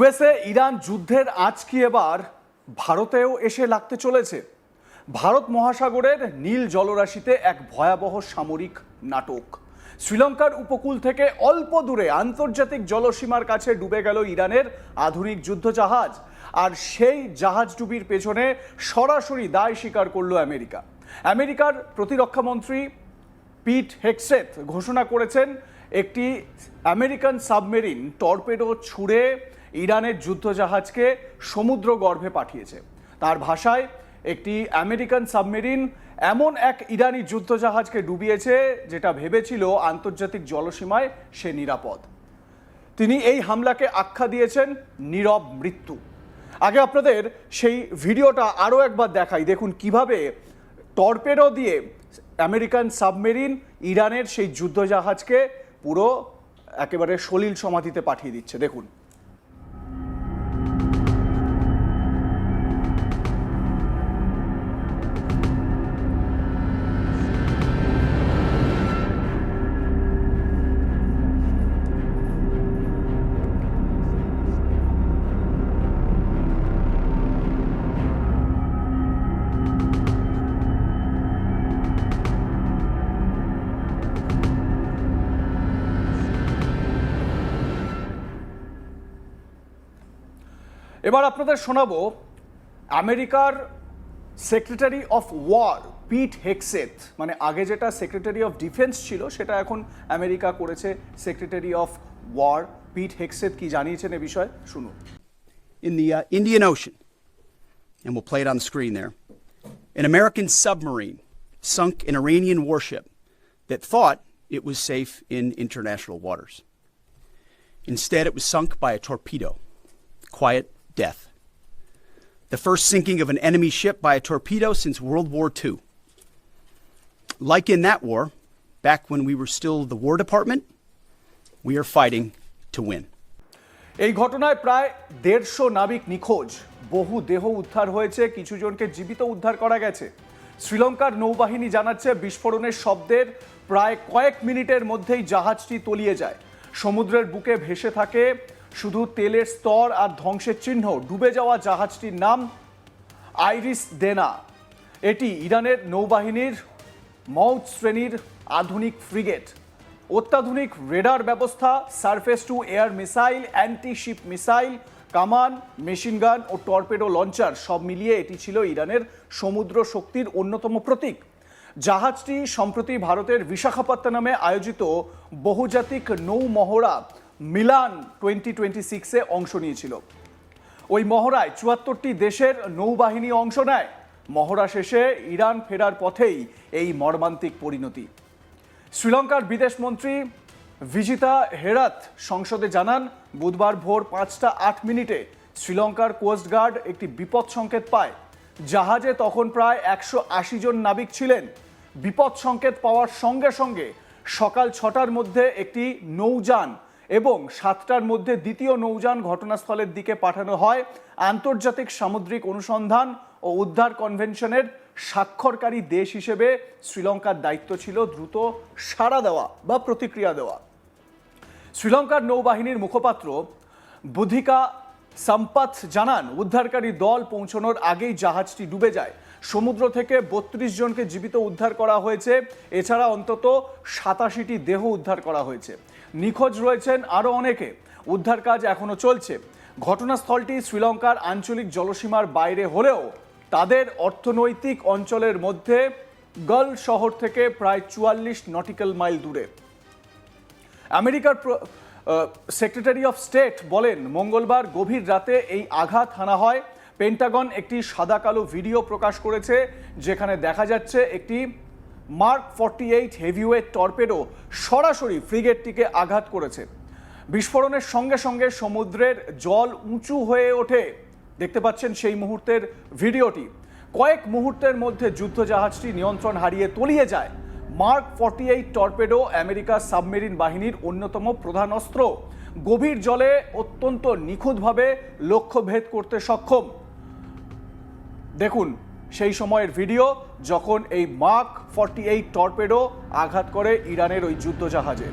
USA Iran যুদ্ধের আঁচ কি এবার ভারতেও এসে লাগতে চলেছে? ভারত মহাসাগরের নীল জলরাশিতে এক ভয়াবহ সামরিক নাটক। শ্রীলঙ্কার উপকূল থেকে অল্প দূরে আন্তর্জাতিক জলসীমার কাছে ডুবে গেল ইরানের আধুনিক যুদ্ধজাহাজ, আর সেই জাহাজডুবির পেছনে সরাসরি দায় স্বীকার করল আমেরিকা। আমেরিকার প্রতিরক্ষামন্ত্রী পিট হেগসেথ ঘোষণা করেছেন একটি আমেরিকান সাবমেরিন টর্পেডো ছুড়ে ইরানের যুদ্ধজাহাজকে সমুদ্র গর্ভে পাঠিয়েছে। তার ভাষায়, একটি আমেরিকান সাবমেরিন এমন এক ইরানি যুদ্ধজাহাজকে ডুবিয়েছে যেটা ভেবেছিল আন্তর্জাতিক জলসীমায় সে নিরাপদ। তিনি এই হামলাকে আখ্যা দিয়েছেন নীরব মৃত্যু। আগে আপনাদের সেই ভিডিওটা আরও একবার দেখাই, দেখুন কিভাবে টর্পেডো দিয়ে আমেরিকান সাবমেরিন ইরানের সেই যুদ্ধজাহাজকে পুরো একেবারে সলিল সমাধিতে পাঠিয়ে দিচ্ছে। দেখুন। এবার আপনাদের শোনাবো আমেরিকার secretary of war Pete Hegseth, মানে আগে যেটা সেক্রেটারি অফ ডিফেন্স ছিল সেটা এখন আমেরিকা করেছে secretary of war. Pete Hegseth কি জানিয়েছেন এ বিষয়ে শুনুন। In the Indian Ocean, and we'll play it on the screen there, an American submarine sunk an Iranian warship that thought it was safe in international waters. Instead, it was sunk by a torpedo. Quiet death. The first sinking of an enemy ship by a torpedo since World War II. Like in that war, back when we were still the War Department, we are fighting to win. এই ঘটনায় প্রায় 150 নাবিক নিখোঁজ, বহু দেহ উদ্ধার হয়েছে, কিছু জনকে জীবিত উদ্ধার করা গেছে। শ্রীলঙ্কার নৌবাহিনী জানাচ্ছে বিস্ফোরণের শব্দের প্রায় কয়েক মিনিটের মধ্যেই জাহাজটি তলিয়ে যায়। সমুদ্রের বুকে ভেসে থাকে শুধু তেলের স্তর আর ধ্বংসের চিহ্ন। ডুবে যাওয়া জাহাজটির নাম আইরিস ডেনা। এটি ইরানের নৌবাহিনীর মৌজ শ্রেণীর আধুনিক ফ্রিগেট। অত্যাধুনিক রেডার ব্যবস্থা, surface two air missile, anti sheep missile, কামান, মেশিনগান ও টর্পেডো লঞ্চার সব মিলিয়ে এটি ছিল ইরানের সমুদ্র শক্তির অন্যতম প্রতীক। জাহাজটি সম্প্রতি ভারতের বিশাখাপত্তনমে আয়োজিত বহুজাতিক নৌ মহড়া মিলান 2026-এ অংশ নিয়েছিল। ওই মহড়ায় 74টি দেশের নৌবাহিনী অংশ নেয়। মহড়া শেষে ইরান ফেরার পথেই এই মর্মান্তিক পরিণতি। শ্রীলঙ্কার বিদেশমন্ত্রী ভিজিতা হেরাত সংসদে জানান, বুধবার ভোর 5:08 শ্রীলঙ্কার কোস্টগার্ড একটি বিপদ সংকেত পায়। জাহাজে তখন প্রায় 180 জন নাবিক ছিলেন। বিপদ সংকেত পাওয়ার সঙ্গে সঙ্গে সকাল 6টার মধ্যে একটি নৌযান এবং 7টার মধ্যে দ্বিতীয় নৌযান ঘটনাস্থলের দিকে পাঠানো হয়। আন্তর্জাতিক সামুদ্রিক অনুসন্ধান ও উদ্ধার কনভেনশনের স্বাক্ষরকারী দেশ হিসেবে শ্রীলঙ্কার দায়িত্ব ছিল দ্রুত সাড়া দেওয়া বা প্রতিক্রিয়া দেওয়া। শ্রীলঙ্কার নৌবাহিনীর মুখপাত্র বুধিকা সাম্পাথ জানান, উদ্ধারকারী দল পৌঁছানোর আগেই জাহাজটি ডুবে যায়। সমুদ্র থেকে 32 জনকে জীবিত উদ্ধার করা হয়েছে। এছাড়া অন্তত 87টি দেহ উদ্ধার করা হয়েছে। নিখোঁজ রয়েছেন আরও অনেকে। উদ্ধার কাজ এখনও চলছে। ঘটনাস্থলটি শ্রীলঙ্কার আঞ্চলিক জলসীমার বাইরে হলেও তাদের অর্থনৈতিক অঞ্চলের মধ্যে গাল শহর থেকে প্রায় 44 নটিক্যাল মাইল দূরে। আমেরিকার সেক্রেটারি অফ স্টেট বলেন, মঙ্গলবার গভীর রাতে এই আঘাত হানা হয়। পেন্টাগন একটি সাদা কালো ভিডিও প্রকাশ করেছে যেখানে দেখা যাচ্ছে একটি মার্ক 48 হেভিওয়েট টর্পেডো সরাসরি ফ্রিগেটটিকে আঘাত করেছে। বিস্ফোরণের সঙ্গে সঙ্গে সমুদ্রের জল উঁচু হয়ে ওঠে। দেখতে পাচ্ছেন সেই মুহূর্তের ভিডিওটি। কয়েক মুহূর্তের মধ্যে যুদ্ধজাহাজটি নিয়ন্ত্রণ হারিয়ে তলিয়ে যায়। মার্ক 48 টর্পেডো আমেরিকার সাবমেরিন বাহিনীর অন্যতম প্রধান অস্ত্র। গভীর জলে অত্যন্ত নিখুঁতভাবে লক্ষ্যভেদ করতে সক্ষম। দেখুন সেই সময়ের ভিডিও যখন এই মার্ক 48 টর্পেডো আঘাত করে ইরানের ওই যুদ্ধজাহাজে।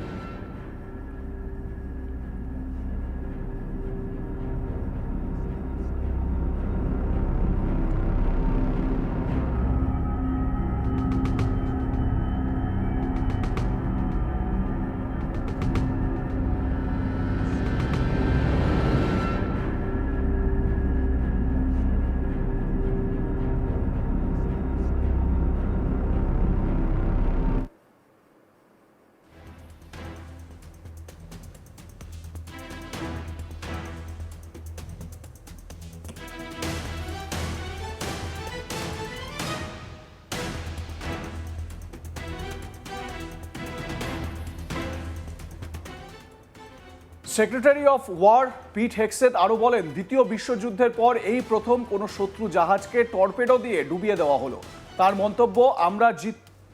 Secretary of war Pete Hegseth আরও বলেন, দ্বিতীয় বিশ্বযুদ্ধের পর এই প্রথম কোনো শত্রু জাহাজকে টর্পেডো দিয়ে ডুবিয়ে দেওয়া হলো। তার মন্তব্য, আমরা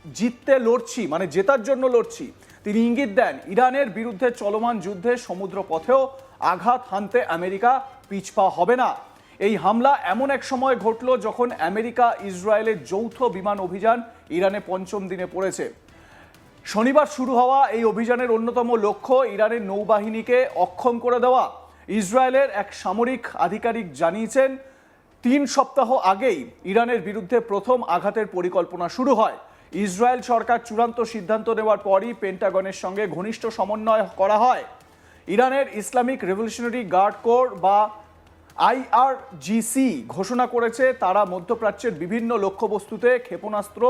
জিততে লড়ছি, মানে জেতার জন্য লড়ছি। তিনি ইঙ্গিত দেন, ইরানের বিরুদ্ধে চলমান যুদ্ধে সমুদ্র পথেও আঘাত হানতে আমেরিকা পিছপা হবে না। এই হামলা এমন এক সময় ঘটল যখন আমেরিকা ইসরায়েলের যৌথ বিমান অভিযান ইরানে পঞ্চম দিনে পড়েছে। শনিবার শুরু হওয়া এই অভিযানের অন্যতম লক্ষ্য ইরানের নৌবাহিনীকে অক্ষম করে দেওয়া। ইসরায়েলের এক সামরিক আধিকারিক জানিয়েছেন, 3 সপ্তাহ আগেই ইরানের বিরুদ্ধে প্রথম আঘাতের পরিকল্পনা শুরু হয়। ইসরায়েল সরকার চূড়ান্ত সিদ্ধান্ত নেওয়ার পরই পেন্টাগনের সঙ্গে ঘনিষ্ঠ সমন্বয় করা হয়। ইরানের ইসলামিক রেভলিউশনারি গার্ড কোর বা IRGC ঘোষণা করেছে তারা মধ্যপ্রাচ্যের বিভিন্ন লক্ষ্যবস্তুতে ক্ষেপণাস্ত্র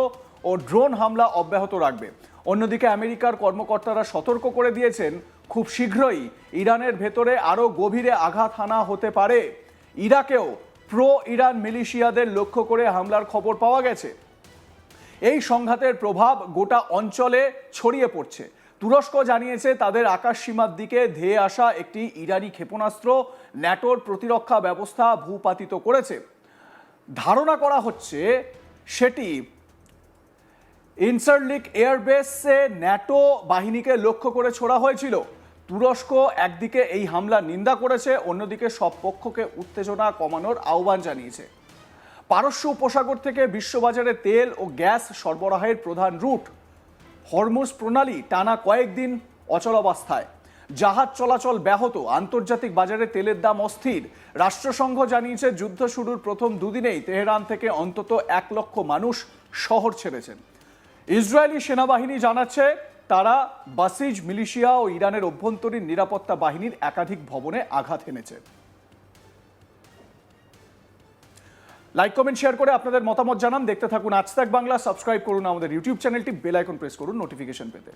ও ড্রোন হামলা অব্যাহত রাখবে। অন্যদিকে আমেরিকার কর্মকর্তারা সতর্ক করে দিয়েছেন, খুব শীঘ্রই ইরানের ভেতরে আরও গভীরে আঘাত হানা হতে পারে। ইরাকেও প্রো ইরান মিলিশিয়াদের লক্ষ্য করে হামলার খবর পাওয়া গেছে। এই সংঘাতের প্রভাব গোটা অঞ্চলে ছড়িয়ে পড়ছে। তুরস্ক জানিয়েছে তাদের আকাশ সীমার দিকে ধেয়ে আসা একটি ইরানি ক্ষেপণাস্ত্র ন্যাটোর প্রতিরক্ষা ব্যবস্থা ভূপাতিত করেছে। ধারণা করা হচ্ছে সেটি ইনসারলিক এয়ারবেসে ন্যাটো বাহিনীকে লক্ষ্য করে ছোড়া হয়েছিল। তুরস্ক একদিকে এই হামলার নিন্দা করেছে, অন্যদিকে সব পক্ষকে উত্তেজনা কমানোর আহ্বান জানিয়েছে। পারস্য উপসাগর থেকে বিশ্ববাজারে তেল ও গ্যাস সরবরাহের প্রধান রুট হরমুজ প্রণালী টানা কয়েকদিন অচলাবস্থায়। জাহাজ চলাচল ব্যাহত, আন্তর্জাতিক বাজারে তেলের দাম অস্থির। রাষ্ট্রসংঘ জানিয়েছে যুদ্ধ শুরুর প্রথম দুদিনেই তেহরান থেকে অন্তত 1 লক্ষ মানুষ শহর ছেড়েছেন। ইসরায়েলি সেনাবাহিনী জানাচ্ছে তারা বাসিজ মিলিশিয়া ও ইরানের অভ্যন্তরীণ নিরাপত্তা বাহিনীর একাধিক ভবনে আঘাত হেনেছে। লাইক কমেন্ট শেয়ার করে আপনাদের মতামত জানান। দেখতে থাকুন আজ তাক বাংলা। সাবস্ক্রাইব করুন আমাদের ইউটিউব চ্যানেলটি, বেল আইকন প্রেস করুন নোটিফিকেশন পেতে।